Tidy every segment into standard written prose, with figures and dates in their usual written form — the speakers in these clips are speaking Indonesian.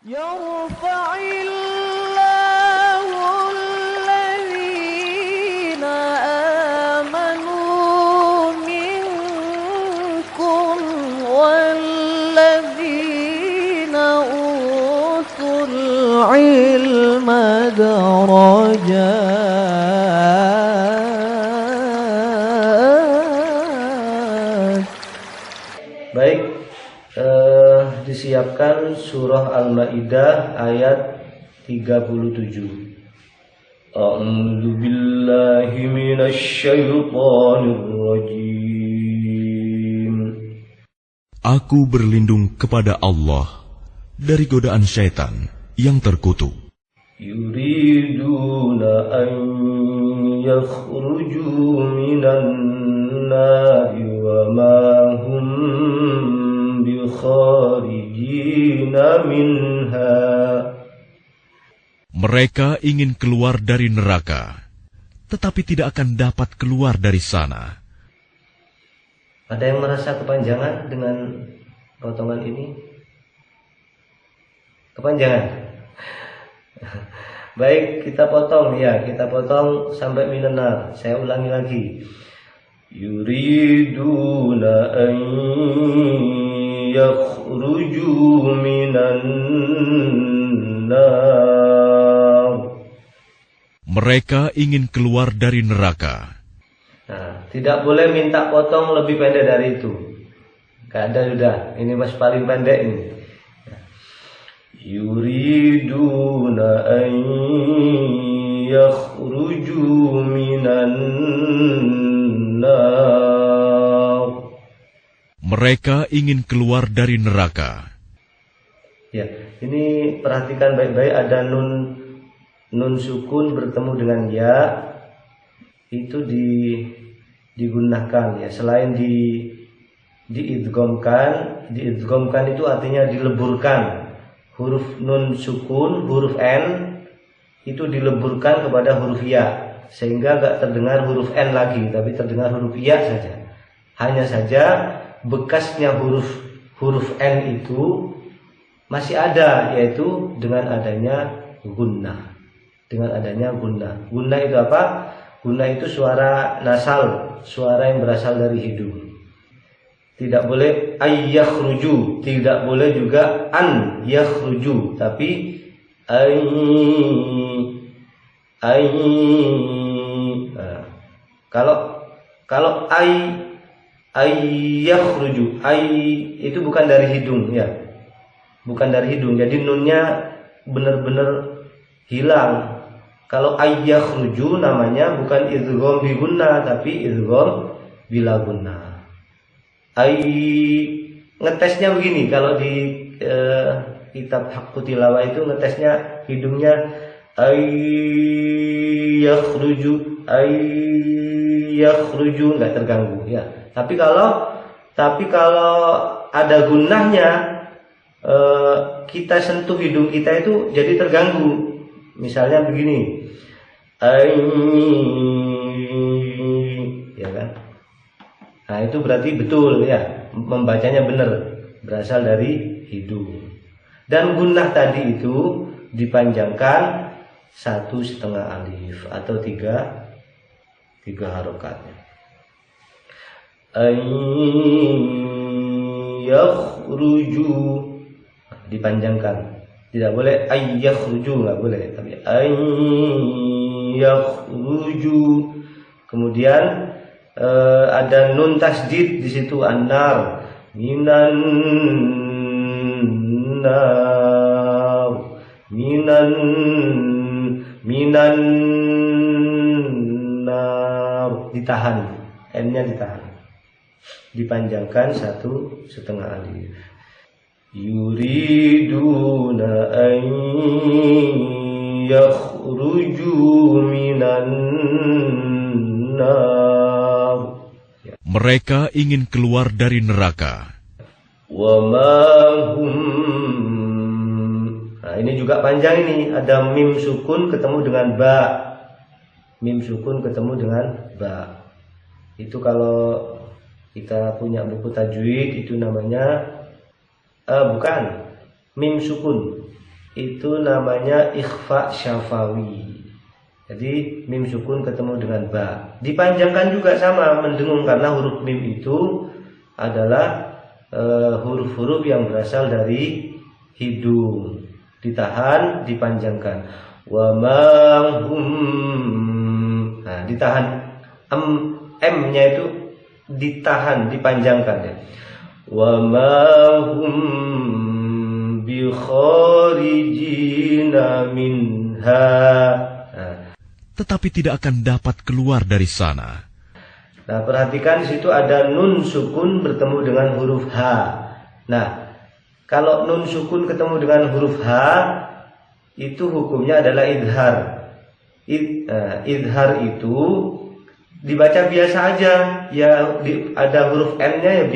يرفع الله الذين آمنوا منكم والذين أوتوا العلم درجات. Baik, disiapkan surah Al-Maidah ayat 37. A'udzu billahi minasy syaithanir rajim. Aku berlindung kepada Allah dari godaan syaitan yang terkutuk. Yuriduna an yakhruju minan nari wa ma hum bikharijina minha. Mereka ingin keluar dari neraka, tetapi tidak akan dapat keluar dari sana. Ada yang merasa kepanjangan dengan potongan ini? Kepanjangan? Baik, kita potong ya, kita potong sampai minenar. Saya ulangi lagi. Yuriduna an yakhruju minan nar. Mereka ingin keluar dari neraka. Nah, tidak boleh minta potong lebih pendek dari itu. Gak ada sudah. Ini mas paling pendek ini. Yuriduna an yakhruju minan nar. Mereka ingin keluar dari neraka. Ya, ini perhatikan baik-baik, ada nun sukun bertemu dengan ya, itu digunakan ya. Selain diidghamkan itu artinya dileburkan. Huruf nun sukun, huruf n itu dileburkan kepada huruf ya, sehingga gak terdengar huruf n lagi, tapi terdengar huruf ya saja. Hanya saja bekasnya huruf n itu masih ada, yaitu dengan adanya gunnah. Dengan adanya gunnah. Gunnah itu apa? Gunnah itu suara nasal, suara yang berasal dari hidung. Tidak boleh ayyakhruju, tidak boleh juga an yakhruju, tapi nah, kalau ayyakhruju, itu bukan dari hidung ya. Bukan dari hidung. Jadi nunnya benar-benar hilang. Kalau ayyakhruju namanya bukan idgham bi gunnah, tapi idgham bila gunnah. Ngetesnya begini, kalau di kitab Haqqut Tilawah itu ngetesnya hidungnya ayyakhruju nggak terganggu ya. Tapi kalau ada gunnahnya, kita sentuh hidung kita itu jadi terganggu. Misalnya begini, ya kan? Nah itu berarti betul ya, membacanya benar, berasal dari hidung. Dan gunnah tadi itu dipanjangkan 1,5 alif atau 3 harokatnya. Yakhruju dipanjangkan. Tidak boleh ayyakhruju, nggak boleh, tapi ayyakhruju. Kemudian ada nun tasdid di situ, an-nar, minan nar, minan nar, ditahan, n-nya ditahan, dipanjangkan 1,5 alif. Yuriduna an yakhruju minan nar. Mereka ingin keluar dari neraka. Wa ma hum. Nah, ini juga panjang ini, ada mim sukun ketemu dengan ba. Mim sukun ketemu dengan ba. Itu kalau kita punya buku tajwid itu namanya bukan mim sukun. itu namanya ikhfa syafawi. Jadi mim sukun ketemu dengan ba. Dipanjangkan juga sama, mendengung, karena huruf mim itu adalah huruf-huruf yang berasal dari hidung. Ditahan, dipanjangkan. Wa ma hum. Nah, ditahan. M-nya itu ditahan, dipanjangkan ya. Wa ma hum bi kharijina minha. Tetapi tidak akan dapat keluar dari sana. Nah, perhatikan di situ ada nun sukun bertemu dengan huruf H. Nah, kalau nun sukun ketemu dengan huruf H, itu hukumnya adalah idhar. Idhar itu dibaca biasa aja. Ya, ada huruf N-nya ya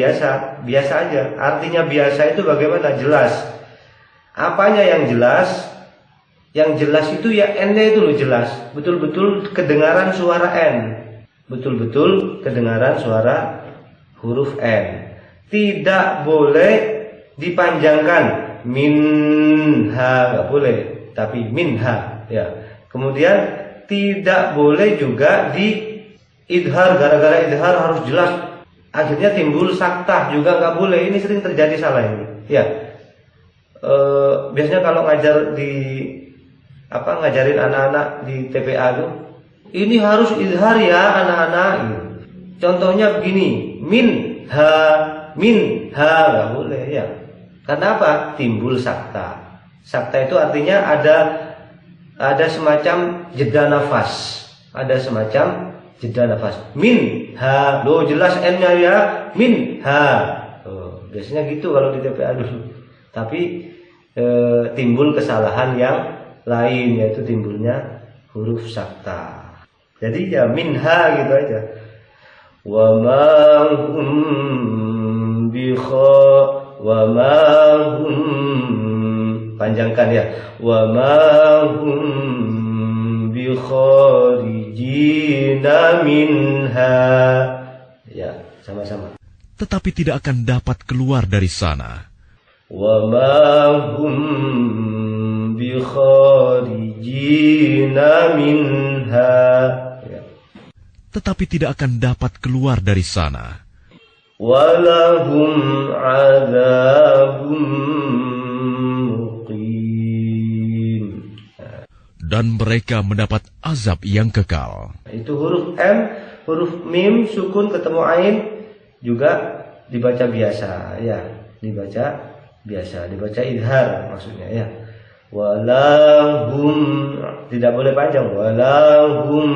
biasa aja. Artinya biasa itu bagaimana? Jelas. Apanya yang jelas? Yang jelas itu ya N-nya itu loh jelas. Betul-betul kedengaran suara N. Betul-betul kedengaran suara huruf N. Tidak boleh dipanjangkan. Minha, nggak boleh. Tapi minha. Ya. Kemudian tidak boleh juga di idhar. Gara-gara idhar harus jelas. Akhirnya timbul saktah juga nggak boleh. Ini sering terjadi salah ini. Ya. Biasanya kalau ngajar ngajarin anak-anak di TPA tuh, ini harus izhar ya anak-anak. Contohnya begini, minha nggak boleh ya. Karena apa? Timbul sakta. Sakta itu artinya ada semacam jeda nafas. Ada semacam jeda nafas. Minha, loh jelas N-nya ya, minha. Biasanya gitu kalau di TPA dulu. Tapi timbul kesalahan yang lain, yaitu timbulnya huruf sakta. Jadi ya minha gitu aja. Wa ma hum panjangkan ya. Wa ma hum bi kharijina minha. Ya, sama-sama. Tetapi tidak akan dapat keluar dari sana. Wa ma hum bi kharijina minha. Ya. Tetapi tidak akan dapat keluar dari sana. Walahum adzabun muqim. Dan mereka mendapat azab yang kekal. Itu huruf M, huruf mim sukun ketemu ain juga dibaca biasa ya, dibaca idhar maksudnya ya. Walahum, tidak boleh panjang. Walahum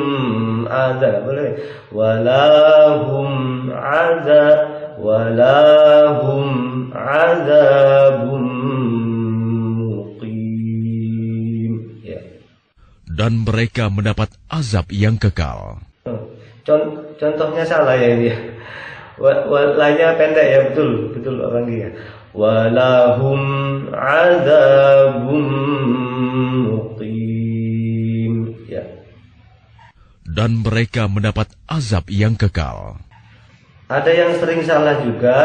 ada, boleh. Walahum azabum muqim ya. Dan mereka mendapat azab yang kekal. Contohnya salah ya ini. Walanya pendek ya, betul orang dia. Walahum azabum muqim ya. Dan mereka mendapat azab yang kekal. Ada yang sering salah juga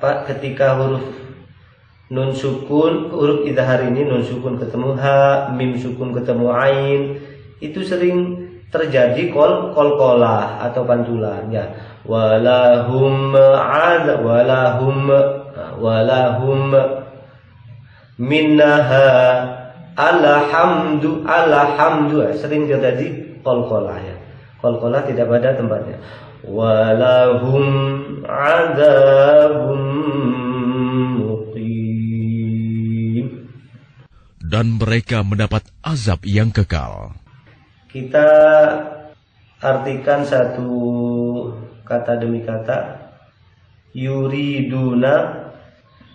Pak, ketika huruf nun sukun, huruf idhar ini nun sukun ketemu ha, mim sukun ketemu ain, itu sering terjadi kolkolah atau pantulan ya. Walahum minnaha alhamdu sering terjadi kolkolah ya. Kolkolah tidak pada tempatnya. Walahum adzabun muqim. Dan mereka mendapat azab yang kekal. Kita artikan satu kata demi kata. Yuriduna,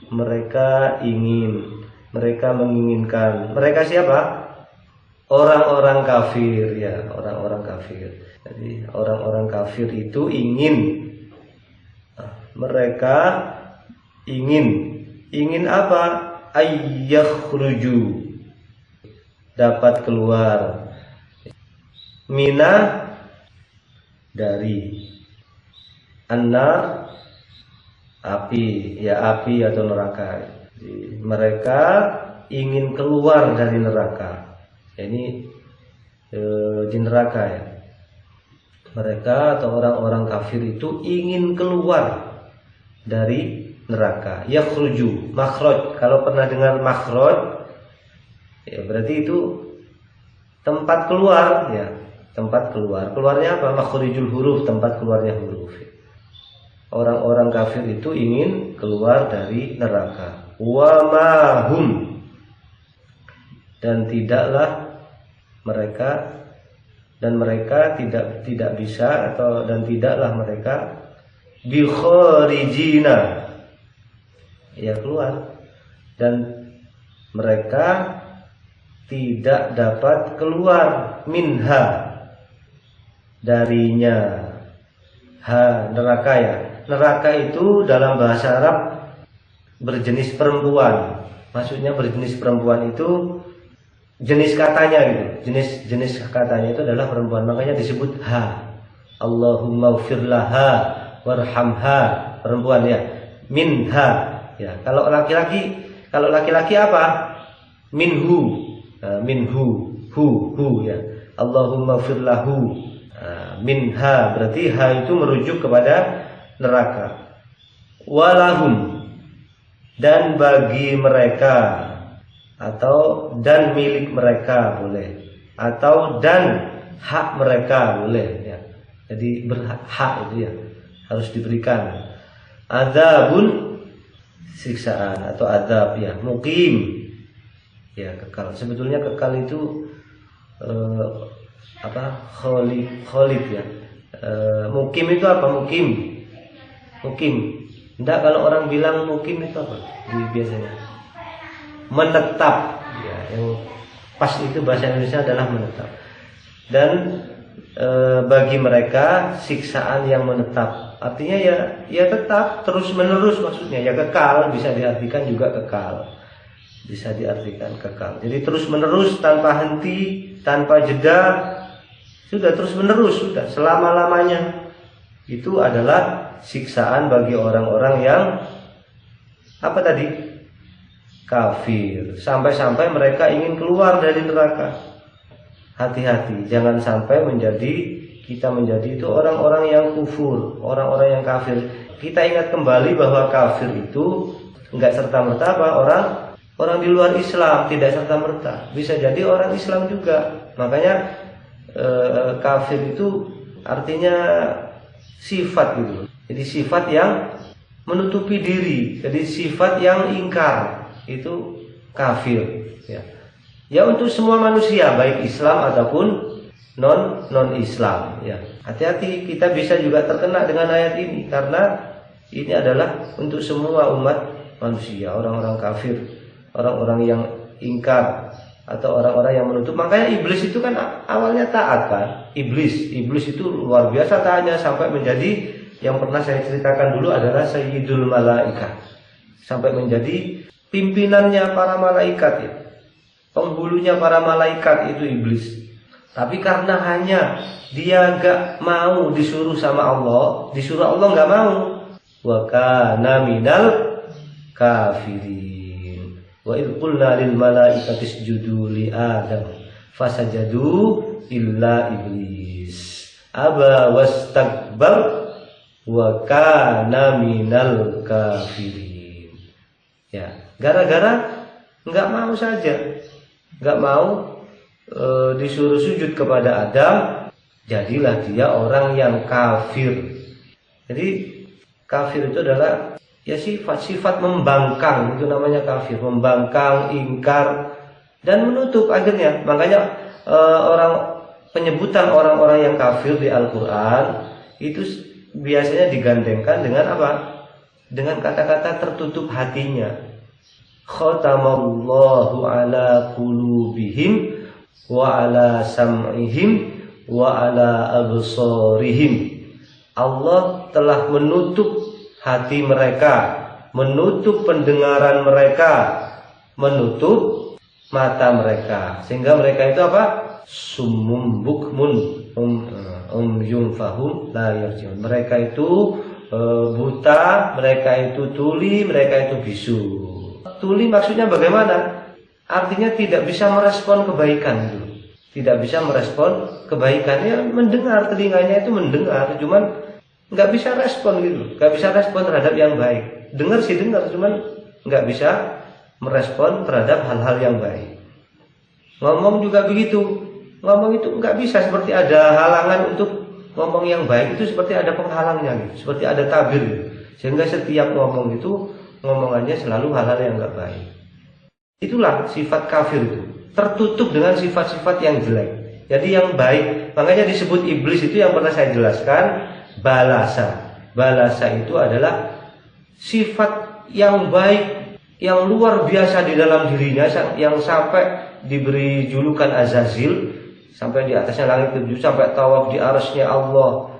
mereka ingin, mereka menginginkan. Mereka siapa? Orang-orang kafir ya, orang-orang kafir. Jadi orang-orang kafir itu ingin. Mereka ingin apa? Ayyakhruju, dapat keluar. Mina, dari. Annar, api ya, api atau neraka. Jadi, mereka ingin keluar dari neraka. Ini di neraka ya. Mereka atau orang-orang kafir itu ingin keluar dari neraka. Yakhruju, makhraj. Kalau pernah dengar makhraj, ya berarti itu tempat keluar ya. Tempat keluar. Keluarnya apa? Makhrijul huruf, tempat keluarnya huruf. Orang-orang kafir itu ingin keluar dari neraka. Wa mahum, dan tidaklah mereka tidak bisa dan tidaklah mereka bi kharijina, ya keluar, dan mereka tidak dapat keluar minha, darinya. Neraka ya. Neraka itu dalam bahasa Arab berjenis perempuan. Maksudnya berjenis perempuan itu jenis katanya gitu. Jenis katanya itu adalah perempuan. Makanya disebut ha. Allahumma ghfir laha warhamha, perempuan ya. Minha ya. Kalau laki-laki apa? Minhu. Hu ya. Allahumma ghfir lahu. Minha berarti ha itu merujuk kepada neraka. Walahum, dan bagi mereka, atau dan milik mereka boleh, atau dan hak mereka boleh ya. Jadi berhak itu ya, harus diberikan. Adzabun, siksaan atau adzab ya. Mukim ya, kekal. Sebetulnya kekal itu kholid ya. Mukim itu apa? Mukim. Enggak, kalau orang bilang mukim itu apa? Biasanya menetap ya. Yang pas itu bahasa Indonesia adalah menetap. Dan bagi mereka siksaan yang menetap. Artinya ya tetap terus menerus, maksudnya ya kekal, bisa diartikan juga kekal. Bisa diartikan kekal. Jadi terus menerus, tanpa henti, tanpa jeda. Sudah terus menerus, sudah selama-lamanya. Itu adalah siksaan bagi orang-orang yang apa tadi? Kafir. Sampai-sampai mereka ingin keluar dari neraka. Hati-hati, jangan sampai kita menjadi itu orang-orang yang kufur, orang-orang yang kafir. Kita ingat kembali bahwa kafir itu enggak serta-merta orang di luar Islam, tidak serta-merta. Bisa jadi orang Islam juga. Makanya kafir itu artinya sifat gitu. Jadi sifat yang menutupi diri. Jadi sifat yang ingkar, itu kafir ya. Ya untuk semua manusia, baik Islam ataupun non Islam ya. Hati-hati, kita bisa juga terkena dengan ayat ini, karena ini adalah untuk semua umat manusia, orang-orang kafir, orang-orang yang ingkar, atau orang-orang yang menutup. Makanya iblis itu kan awalnya taat kan. Iblis itu luar biasa taatnya, sampai menjadi, yang pernah saya ceritakan dulu adalah Sayyidul Malaikat, sampai menjadi pimpinannya para malaikat ya. Penghulunya para malaikat itu iblis. Tapi karena hanya dia gak mau disuruh sama Allah, disuruh Allah gak mau, wa kana minal kafirin. Wa idh qulna lil malaikati isjudu li Adam fasajadu illa iblis aba wastakbar wa kana minal kafirin. Ya, gara-gara enggak mau saja, enggak mau disuruh sujud kepada Adam, jadilah dia orang yang kafir. Jadi kafir itu adalah ya sifat membangkang, itu namanya kafir, membangkang, ingkar, dan menutup akhirnya. Makanya penyebutan orang-orang yang kafir di Al-Quran itu biasanya digandengkan dengan apa? Dengan kata-kata tertutup hatinya. Khatamallahu ala qulubihim wa ala sam'ihim wa ala absarihim. Allah telah menutup hati mereka, menutup pendengaran mereka, menutup mata mereka, sehingga mereka itu apa? Summum bukmun yumfahum la yarjiun. Mereka itu buta, mereka itu tuli, mereka itu bisu. Tuli maksudnya bagaimana? artinya tidak bisa merespon kebaikan gitu. Tidak bisa merespon kebaikan, ya mendengar, telinganya itu mendengar, cuman nggak bisa respon gitu, nggak bisa respon terhadap yang baik. Dengar sih dengar, cuman nggak bisa merespon terhadap hal-hal yang baik. Ngomong juga begitu, ngomong itu nggak bisa, seperti ada halangan untuk ngomong yang baik, itu seperti ada penghalangnya gitu, seperti ada tabir gitu. Sehingga setiap ngomong itu ngomongannya selalu hal-hal yang nggak baik. Itulah sifat kafir itu, tertutup dengan sifat-sifat yang jelek. Jadi yang baik, makanya disebut iblis itu yang pernah saya jelaskan, balasa. Balasa itu adalah sifat yang baik, yang luar biasa di dalam dirinya, yang sampai diberi julukan Azazil, sampai di atasnya langit ketujuh, sampai tawaf di arasnya Allah,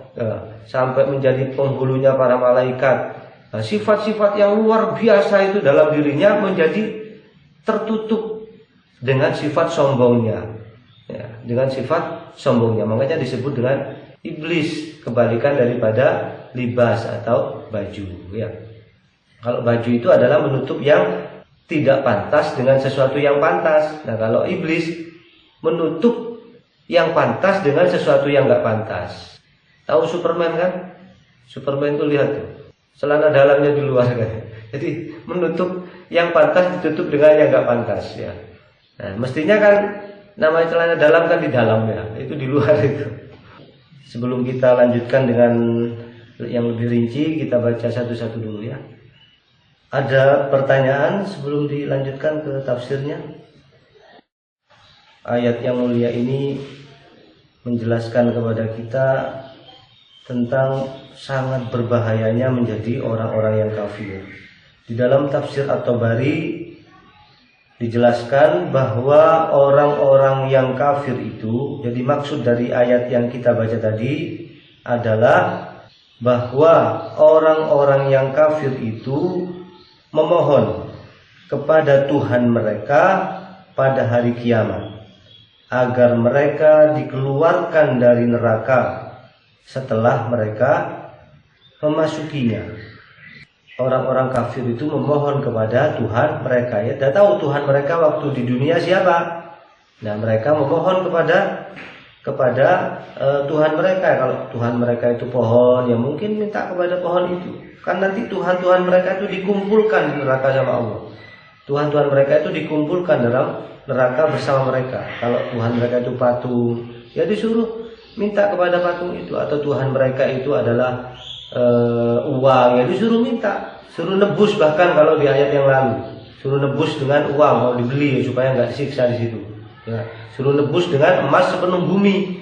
sampai menjadi penghulunya para malaikat. Nah, sifat-sifat yang luar biasa itu dalam dirinya menjadi tertutup dengan sifat sombongnya, ya, dengan sifat sombongnya. Makanya disebut dengan iblis, kebalikan daripada libas atau baju. Ya. Kalau baju itu adalah menutup yang tidak pantas dengan sesuatu yang pantas. Nah, kalau iblis menutup yang pantas dengan sesuatu yang nggak pantas. Tahu Superman kan? Superman itu lihat tuh, celana dalamnya di luar kan. Jadi menutup yang pantas ditutup dengan yang nggak pantas ya. Nah, mestinya kan namanya celana dalam kan di dalam ya, itu di luar itu. Sebelum kita lanjutkan dengan yang lebih rinci, kita baca satu-satu dulu ya. Ada pertanyaan sebelum dilanjutkan ke tafsirnya? Ayat yang mulia ini menjelaskan kepada kita tentang sangat berbahayanya menjadi orang-orang yang kafir. Di dalam tafsir At-Tabari dijelaskan bahwa orang-orang yang kafir itu, jadi maksud dari ayat yang kita baca tadi adalah bahwa orang-orang yang kafir itu memohon kepada Tuhan mereka pada hari kiamat agar mereka dikeluarkan dari neraka setelah mereka memasukinya. Orang-orang kafir itu memohon kepada Tuhan mereka, ya. Dan tahu Tuhan mereka waktu di dunia siapa? Nah, mereka memohon kepada Tuhan mereka. Kalau Tuhan mereka itu pohon, ya mungkin minta kepada pohon itu. Kan nanti Tuhan-Tuhan mereka itu dikumpulkan di neraka sama Allah. Tuhan-Tuhan mereka itu dikumpulkan dalam neraka bersama mereka. Kalau Tuhan mereka itu patung, ya disuruh minta kepada patung itu. Atau Tuhan mereka itu adalah uang, ya disuruh minta, suruh nebus. Bahkan kalau di ayat yang lalu suruh nebus dengan uang, mau dibeli ya, supaya nggak disiksa di situ ya. Suruh nebus dengan emas sepenuh bumi.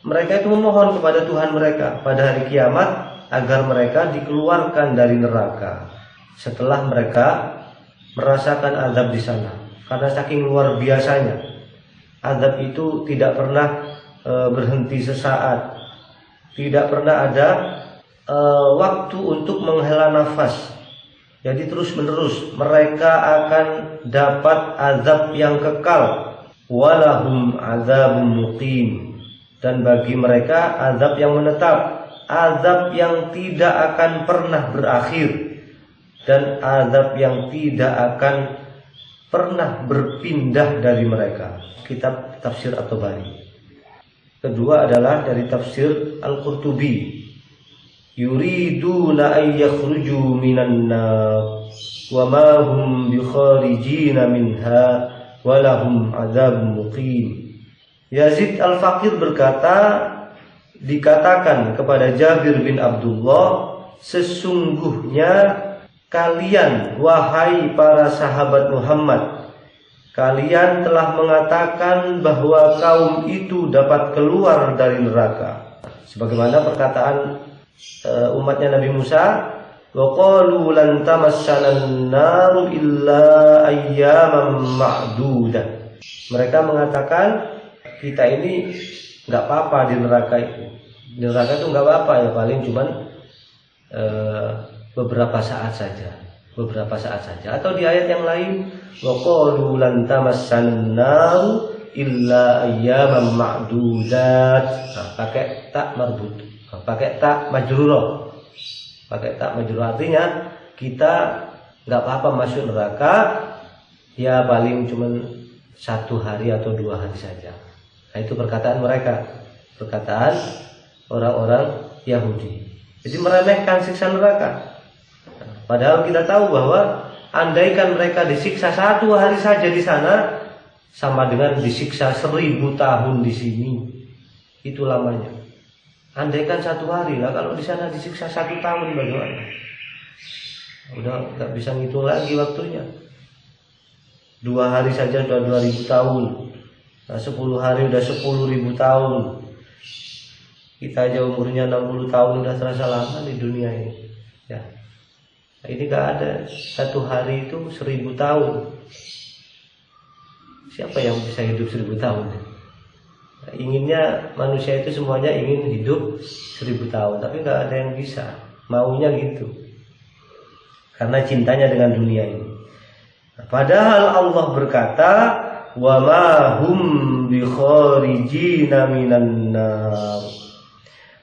Mereka itu memohon kepada Tuhan mereka pada hari kiamat agar mereka dikeluarkan dari neraka setelah mereka merasakan azab di sana. Karena saking luar biasanya azab itu tidak pernah berhenti sesaat, tidak pernah ada waktu untuk menghela nafas. Jadi terus menerus mereka akan dapat azab yang kekal. Walahum azabun muqim, dan bagi mereka azab yang menetap, azab yang tidak akan pernah berakhir, dan azab yang tidak akan pernah berpindah dari mereka. Kitab Tafsir At-Tabari. Kedua adalah dari tafsir Al-Qurtubi. Yuriduna ay yakhruju minan nar wa ma hum bikharijina minha walahum adzabun muqim. Yazid Al-Faqir berkata, dikatakan kepada Jabir bin Abdullah, sesungguhnya kalian wahai para sahabat Muhammad, kalian telah mengatakan bahwa kaum itu dapat keluar dari neraka. Sebagaimana perkataan umatnya Nabi Musa, wa qalu lan tamassana an-naru illa ayyaman ma'dudah. Mereka mengatakan kita ini nggak apa-apa di neraka itu. Di neraka itu nggak apa-apa ya, paling cuman beberapa saat saja, beberapa saat saja. Atau di ayat yang lain, wa qalu lan tamassana an-naru illa ayyaman ma'dudat. Nah, pakai tak marbut, pakai tak majrurah. Pakai tak majrur, artinya kita nggak apa-apa masuk neraka, ya paling cuman 1 hari atau 2 hari saja. Nah, itu perkataan mereka, perkataan orang-orang Yahudi. Jadi meremehkan siksa neraka. Padahal kita tahu bahwa andaikan mereka disiksa 1 hari saja di sana, sama dengan disiksa 1000 tahun di sini. Itu lamanya. Andaikan 1 hari lah, kalau di sana disiksa 1 tahun bagaimana? Udah nggak bisa ngitung lagi waktunya. 2 hari saja sudah 2000 tahun. Nah, 10 hari udah 10.000 tahun. Kita aja umurnya 60 tahun udah terasa lama di dunia ini. Ya. Nah, ini nggak ada. 1 hari itu 1000 tahun. Siapa yang bisa hidup 1000 tahun? Nah, inginnya manusia itu semuanya ingin hidup 1000 tahun, tapi nggak ada yang bisa. Maunya gitu. Karena cintanya dengan dunia ini. Nah, padahal Allah berkata, wa ma hum bi kharijina minan nar.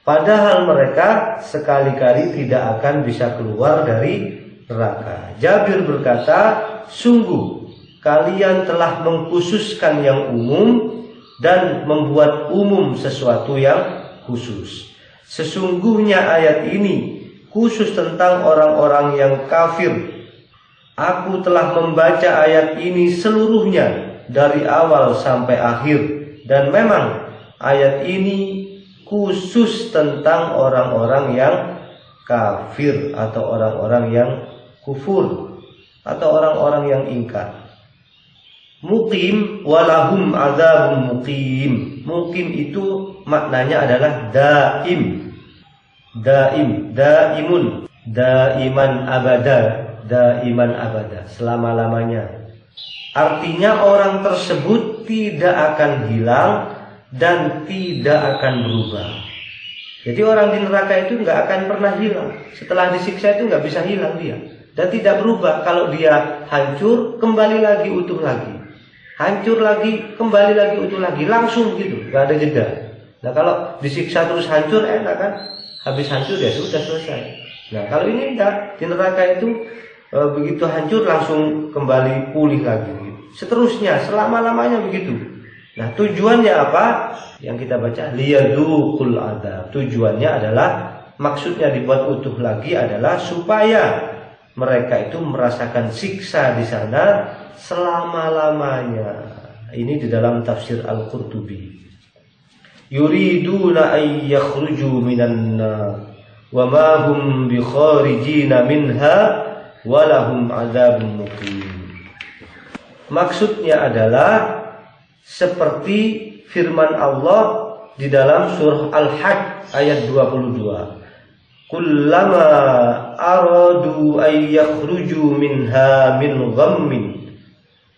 Padahal mereka sekali-kali tidak akan bisa keluar dari neraka. Jabir berkata, sungguh kalian telah mengkhususkan yang umum dan membuat umum sesuatu yang khusus. Sesungguhnya ayat ini khusus tentang orang-orang yang kafir. Aku telah membaca ayat ini seluruhnya dari awal sampai akhir, dan memang ayat ini khusus tentang orang-orang yang kafir atau orang-orang yang kufur atau orang-orang yang ingkar. Muqim walahum azabun muqim. Muqim itu maknanya adalah daim. Daim, daimun, daiman abada, daiman abada, selama-lamanya. Artinya orang tersebut tidak akan hilang dan tidak akan berubah. Jadi orang di neraka itu nggak akan pernah hilang. Setelah disiksa itu nggak bisa hilang dia, dan tidak berubah. Kalau dia hancur, kembali lagi utuh lagi, hancur lagi, kembali lagi utuh lagi, langsung gitu, nggak ada jeda. Nah kalau disiksa terus hancur enak kan? Habis hancur ya sudah selesai. Nah kalau ini enggak, di neraka itu begitu hancur langsung kembali pulih lagi. Seterusnya selama-lamanya begitu. Nah tujuannya apa? Yang kita baca liyadzuqul adzab. Tujuannya adalah, maksudnya dibuat utuh lagi adalah supaya mereka itu merasakan siksa di sana selama-lamanya. Ini di dalam tafsir Al-Qurtubi. Yuriduna ay yakhruju minan nar wa ma hum bi kharijina minha wa lahum adzabun muqim. Maksudnya adalah seperti firman Allah di dalam surah Al-Hajj ayat 22. Kullama aradu ay yakhruju minha min ghammin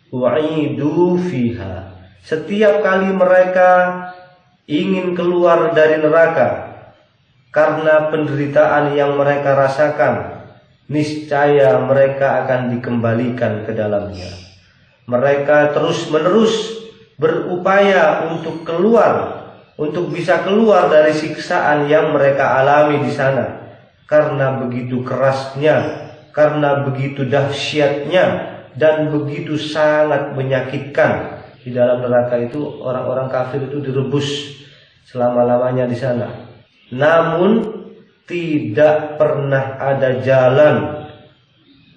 u'idu fiha. Setiap kali mereka ingin keluar dari neraka karena penderitaan yang mereka rasakan, niscaya mereka akan dikembalikan ke dalamnya. Mereka terus-menerus berupaya untuk keluar, untuk bisa keluar dari siksaan yang mereka alami di sana. Karena begitu kerasnya, karena begitu dahsyatnya, dan begitu sangat menyakitkan. Di dalam neraka itu orang-orang kafir itu direbus selama-lamanya di sana. Namun tidak pernah ada jalan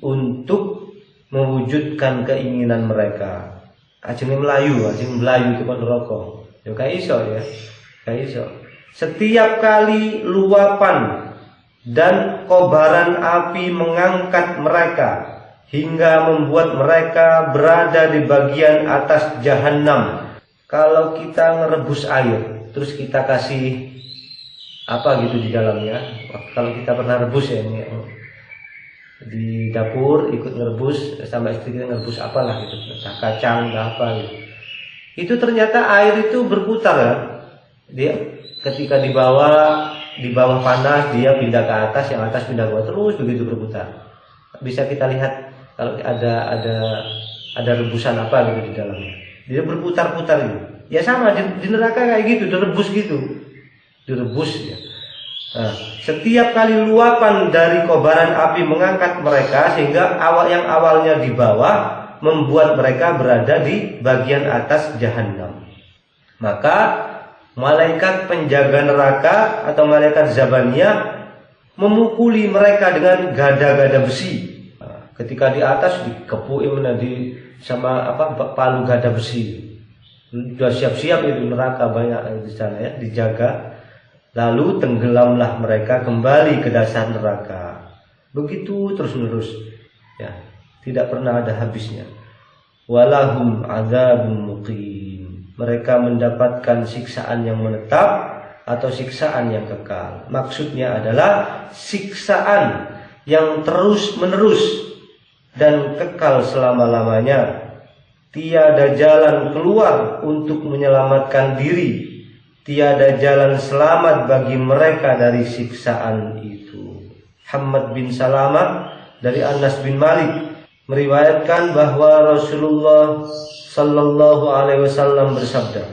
untuk mewujudkan keinginan mereka. Ajeng Melayu itu kan rokok. Ya kayak iso ya. Kayak iso. Setiap kali luapan dan kobaran api mengangkat mereka hingga membuat mereka berada di bagian atas jahanam. Kalau kita ngerebus air, terus kita kasih apa gitu di dalamnya. Kalau kita pernah rebus ya ini, di dapur ikut ngerebus, sama istri kita ngerebus apalah gitu, kacang apa gitu. Itu ternyata air itu berputar ya. Dia ketika di bawah panas dia pindah ke atas, yang atas pindah ke bawah, terus begitu berputar. Bisa kita lihat kalau ada rebusan apa gitu di dalamnya, dia berputar-putar gitu. Ya sama di neraka kayak gitu, direbus gitu, direbus ya. Nah, setiap kali luapan dari kobaran api mengangkat mereka sehingga yang awalnya di bawah membuat mereka berada di bagian atas jahanam. Maka malaikat penjaga neraka atau malaikat Zabaniyah memukuli mereka dengan gada-gada besi. Ketika di atas dikepuin sama palu gada besi. Sudah siap-siap itu neraka banyak di sana ya, dijaga. Lalu tenggelamlah mereka kembali ke dasar neraka. Begitu terus-menerus. Ya, tidak pernah ada habisnya. Walahum adzabun muqim. Mereka mendapatkan siksaan yang menetap atau siksaan yang kekal. Maksudnya adalah siksaan yang terus-menerus dan kekal selama-lamanya. Tiada jalan keluar untuk menyelamatkan diri. Tiada jalan selamat bagi mereka dari siksaan itu. Hammad bin Salamah dari Anas bin Malik meriwayatkan bahwa Rasulullah Sallallahu Alaihi Wasallam bersabda,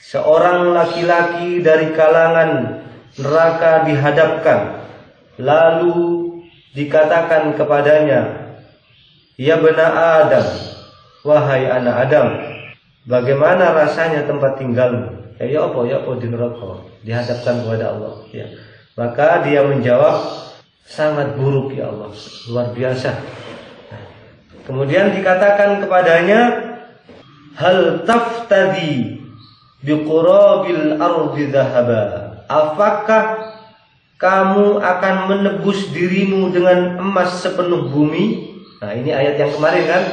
seorang laki-laki dari kalangan neraka dihadapkan, lalu dikatakan kepadanya, ya bena Adam, wahai anak Adam, bagaimana rasanya tempat tinggalmu? Ya apa di neraka, dihadapkan kepada Allah. Ya. Maka dia menjawab, sangat buruk ya Allah, luar biasa. Kemudian dikatakan kepadanya, hal taftadi biqurabil ardi dhahaba. Apakah kamu akan menebus dirimu dengan emas sepenuh bumi? Nah, ini ayat yang kemarin kan?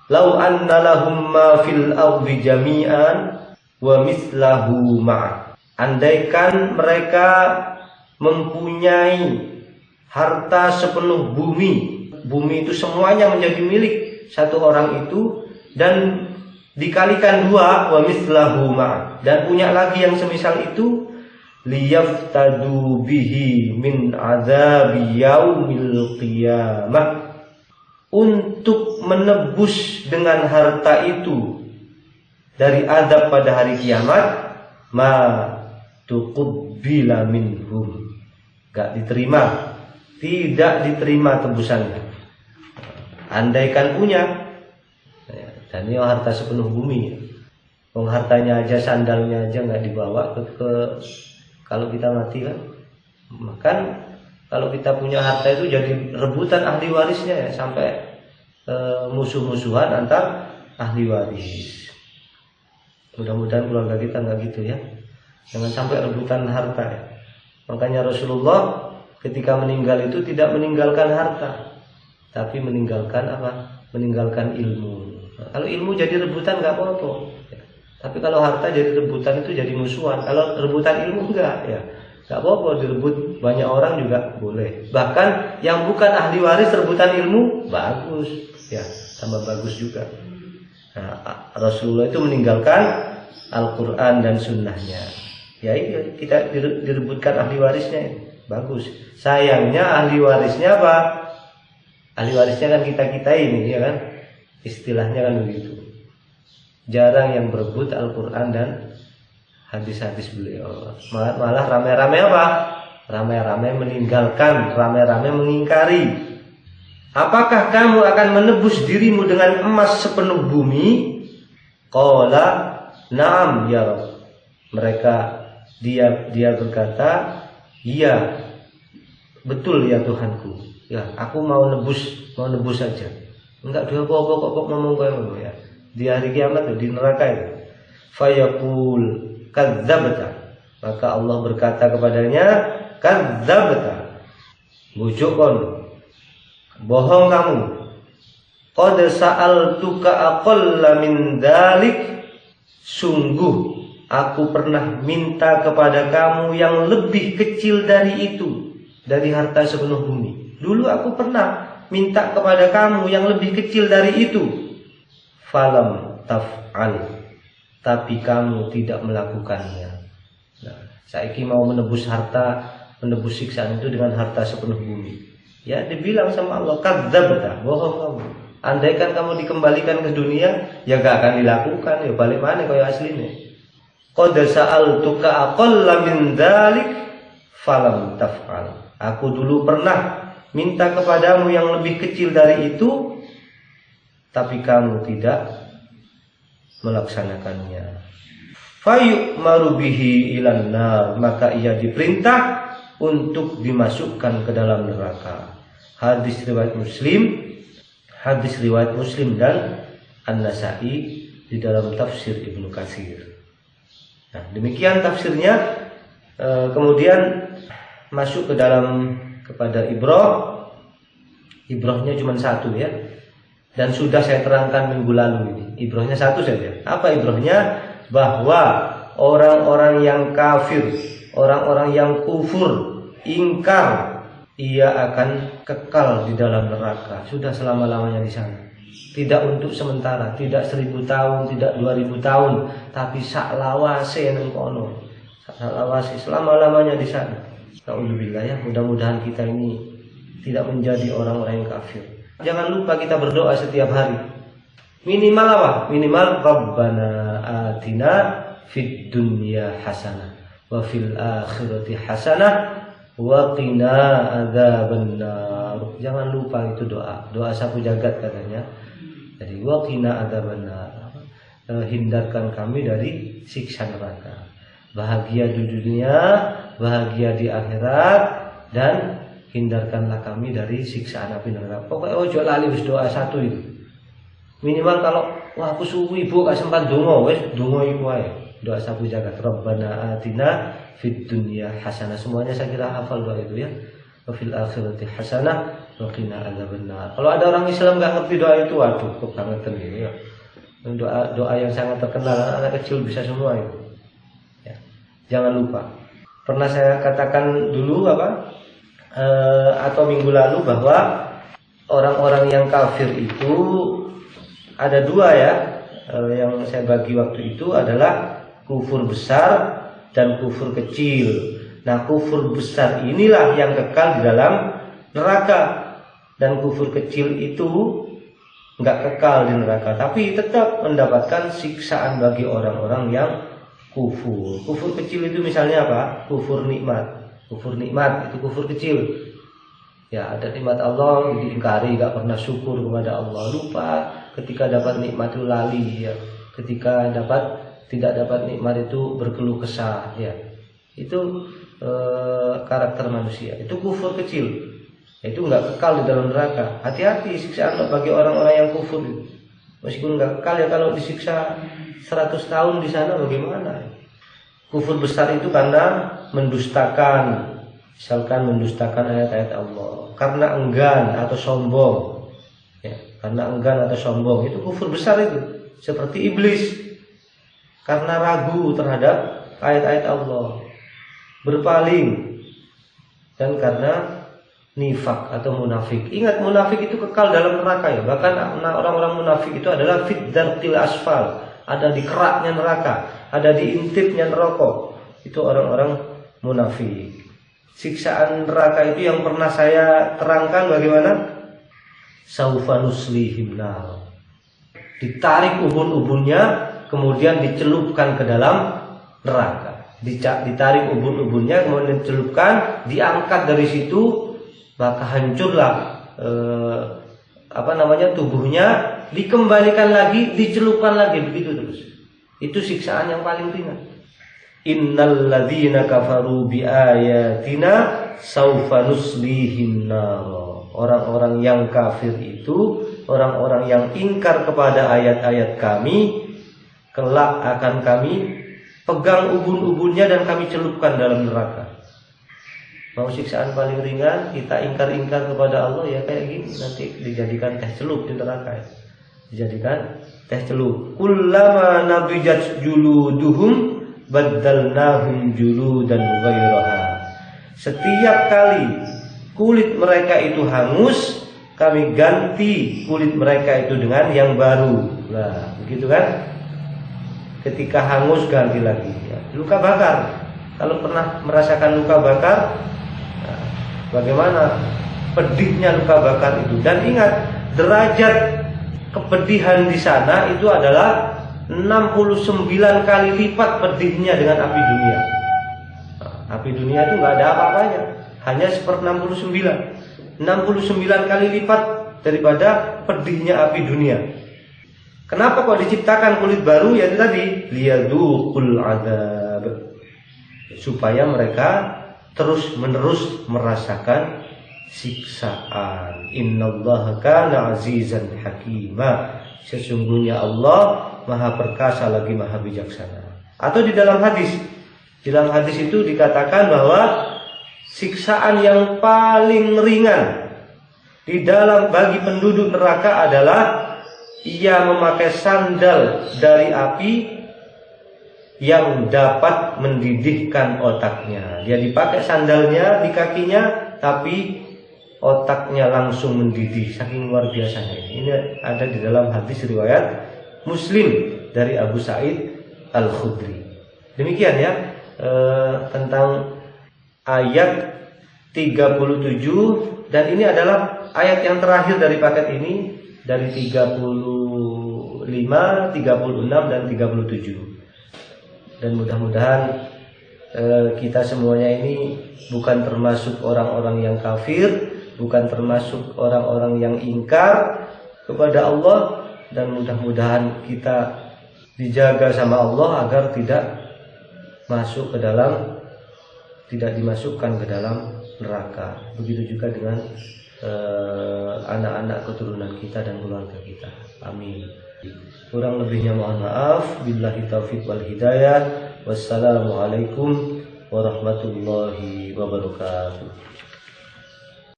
Lau anna lahum ma fil ardi jami'an wa mislahu ma'a. Andaikan mereka mempunyai harta sepenuh bumi, bumi itu semuanya menjadi milik satu orang itu, dan dikalikan dua, wa mislahu ma'a, dan punya lagi yang semisal itu, liyaftadu bihi min azabi yaumil qiyamah, untuk menebus dengan harta itu dari azab pada hari kiamat, ma tuqbila minhum, gak diterima, tidak diterima tebusannya. Andaikan punya, dan ini harta sepenuh bumi, hartanya aja, sandalnya aja nggak dibawa ke kalau kita mati kan. Bahkan kalau kita punya harta itu jadi rebutan ahli warisnya ya, sampai musuh-musuhan antar ahli waris. Mudah-mudahan keluarga kita nggak gitu ya, jangan sampai rebutan harta ya. Makanya Rasulullah ketika meninggal itu tidak meninggalkan harta, tapi meninggalkan apa? Meninggalkan ilmu. Nah, kalau ilmu jadi rebutan nggak apa-apa. Ya. Tapi kalau harta jadi rebutan itu jadi musuhan. Kalau rebutan ilmu enggak ya, nggak apa-apa, direbut banyak orang juga boleh. Bahkan yang bukan ahli waris rebutan ilmu bagus, ya tambah bagus juga. Nah, Rasulullah itu meninggalkan Al-Quran dan Sunnahnya. Ya iya, kita direbutkan ahli warisnya, bagus. Sayangnya ahli warisnya apa? Ahli warisnya kan kita ini, ya kan? Istilahnya kan begitu. Jarang yang berebut Al-Quran dan hadis-hadis beliau. Malah rame-rame apa? Rame-rame meninggalkan, rame-rame mengingkari. Apakah kamu akan menebus dirimu dengan emas sepenuh bumi? Qala na'am ya Rabb. Dia berkata, iya betul ya Tuhanku. Ya, aku mau nebus saja. Enggak dia kok ngomong kayak ya. Di hari kiamat di neraka itu. Fayaqul kadzabta. Maka Allah berkata kepadanya, kadzabta. Bujuk kon. Bohong kamu. Qad sa'altuka aqalla min dzalik. Sungguh aku pernah minta kepada kamu yang lebih kecil dari itu, dari harta sepenuh bumi. Dulu aku pernah minta kepada kamu yang lebih kecil dari itu. Falam taf'al, tapi kamu tidak melakukannya. Nah, saiki mau menebus harta, menebus siksaan itu dengan harta sepenuh bumi. Ya dibilang sama Allah, kadzabta, bohong kamu. Andaikan kamu dikembalikan ke dunia, ya gak akan dilakukan. Ya balik mana kaya aslinya. Qad sa'altuka aqalla min dzalik falam taf'al. Aku dulu pernah minta kepadamu yang lebih kecil dari itu, tapi kamu tidak melaksanakannya. Fayu'maru bihi ilan nar, maka ia diperintah untuk dimasukkan ke dalam neraka. Hadis riwayat Muslim dan An-Nasa'i di dalam tafsir Ibnu Katsir. Nah, demikian tafsirnya. Kemudian masuk ke dalam kepada ibrahnya cuma satu ya, dan sudah saya terangkan minggu lalu ini. Ibrahnya satu saja. Apa ibrahnya? Bahwa orang-orang yang kafir, orang-orang yang kufur, ingkar, ia akan kekal di dalam neraka sudah selama-lamanya di sana. Tidak untuk sementara, tidak 1000 tahun, tidak 2000 tahun, tapi saklawase nang kono. Saklawase selama-lamanya di sana. Nauzubillah ya, mudah-mudahan kita ini tidak menjadi orang-orang yang kafir. Jangan lupa kita berdoa setiap hari. Minimal apa? Minimal Rabbana atina fid dunya hasanah wa fil akhirati hasanah wa qina adzabannar. Jangan lupa itu doa sapu jagat katanya. Jadi wa qina adzabannar, hindarkan kami dari siksa neraka. Bahagia di dunia, bahagia di akhirat, dan hindarkanlah kami dari siksaan api neraka. Pokoknya ojo lali wis doa satu itu. Minimal kalau wah aku suwi ibu gak sempat donga, wis donga iku ae. Doa sapu jagat. Rabbana atina fid dunya hasanah. Semuanya saya kira hafal doa itu ya. Wa fil akhirati hasanah wa qina adzabannar. Kalau ada orang Islam enggak ngerti doa itu, waduh kebangetan ini ya. Doa yang sangat terkenal, anak kecil bisa semua itu. Ya. Jangan lupa. Pernah saya katakan dulu atau minggu lalu bahwa orang-orang yang kafir itu ada dua ya, yang saya bagi waktu itu adalah kufur besar dan kufur kecil. Nah, kufur besar inilah yang kekal di dalam neraka, dan kufur kecil itu nggak kekal di neraka, tapi tetap mendapatkan siksaan bagi orang-orang yang kufur. Kufur kecil itu misalnya apa? Kufur nikmat. Kufur nikmat itu kufur kecil. Ya, ada nikmat Allah diingkari, gak pernah syukur kepada Allah, lupa ketika dapat nikmat itu lali ya. Ketika tidak dapat nikmat itu berkeluh kesah ya. Itu karakter manusia. Itu kufur kecil. Itu nggak kekal di dalam neraka. Hati-hati siksaan bagi orang-orang yang kufur. Meskipun nggak kekal ya, kalau disiksa 100 tahun di sana bagaimana? Kufur besar itu karena mendustakan, misalkan mendustakan ayat-ayat Allah, karena enggan atau sombong ya, karena enggan atau sombong, itu kufur besar itu. Seperti iblis, karena ragu terhadap ayat-ayat Allah, berpaling, dan karena nifak atau munafik. Ingat, munafik itu kekal dalam neraka ya. Bahkan orang-orang munafik itu adalah fid darqil asfal, ada di keraknya neraka, ada di intipnya neraka. Itu orang-orang munafik. Siksaan neraka itu yang pernah saya terangkan bagaimana? Saufa nuslihim nar. Ditarik ubun-ubunnya, kemudian dicelupkan ke dalam neraka. Ditarik ubun-ubunnya, kemudian dicelupkan, diangkat dari situ, maka hancurlah tubuhnya, dikembalikan lagi, dicelupkan lagi, begitu terus. Itu siksaan yang paling ringan. Innal ladzina kafaru bi ayatina saufa nuslihim nar. Orang-orang yang kafir itu, orang-orang yang ingkar kepada ayat-ayat kami, kelak akan kami pegang ubun-ubunnya dan kami celupkan dalam neraka. Mau siksaan paling ringan, kita ingkar-ingkar kepada Allah ya kayak gini, nanti dijadikan teh celup di neraka ya. Dijadikan teh celup. Kullama nabijat juluduhum baddalnahum juludan ghairaha. Setiap kali kulit mereka itu hangus, kami ganti kulit mereka itu dengan yang baru. Nah, begitu kan? Ketika hangus ganti lagi ya. Luka bakar. Kalau pernah merasakan luka bakar, nah, bagaimana pedihnya luka bakar itu. Dan ingat, derajat kepedihan di sana itu adalah 69 kali lipat pedihnya dengan api dunia. Nah, api dunia itu nggak ada apa-apanya, hanya 1/69. 69 kali lipat daripada pedihnya api dunia. Kenapa kok diciptakan kulit baru? Yaitu tadi liyadzuqul adzab, supaya mereka terus-menerus merasakan siksaan. Innallaha kana azizan hakima. Sesungguhnya Allah Maha perkasa lagi Maha bijaksana. Atau di dalam hadis itu dikatakan bahwa siksaan yang paling ringan bagi penduduk neraka adalah ia memakai sandal dari api yang dapat mendidihkan otaknya. Dia dipakai sandalnya di kakinya, tapi otaknya langsung mendidih, saking luar biasanya ini. Ini ada di dalam hadis riwayat Muslim dari Abu Sa'id Al-Khudri. Demikian ya tentang ayat 37, dan ini adalah ayat yang terakhir dari paket ini, dari 35, 36 dan 37. Dan mudah-mudahan kita semuanya ini bukan termasuk orang-orang yang kafir, bukan termasuk orang-orang yang ingkar kepada Allah, dan mudah-mudahan kita dijaga sama Allah agar tidak dimasukkan ke dalam neraka. Begitu juga dengan anak-anak keturunan kita dan keluarga kita. Amin. Kurang lebihnya mohon maaf. Billahi taufiq wal hidayah. Wassalamualaikum warahmatullahi wabarakatuh.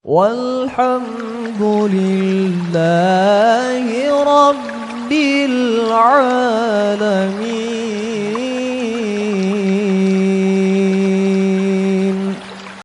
Walhamdulillahi Rabbil Alamin.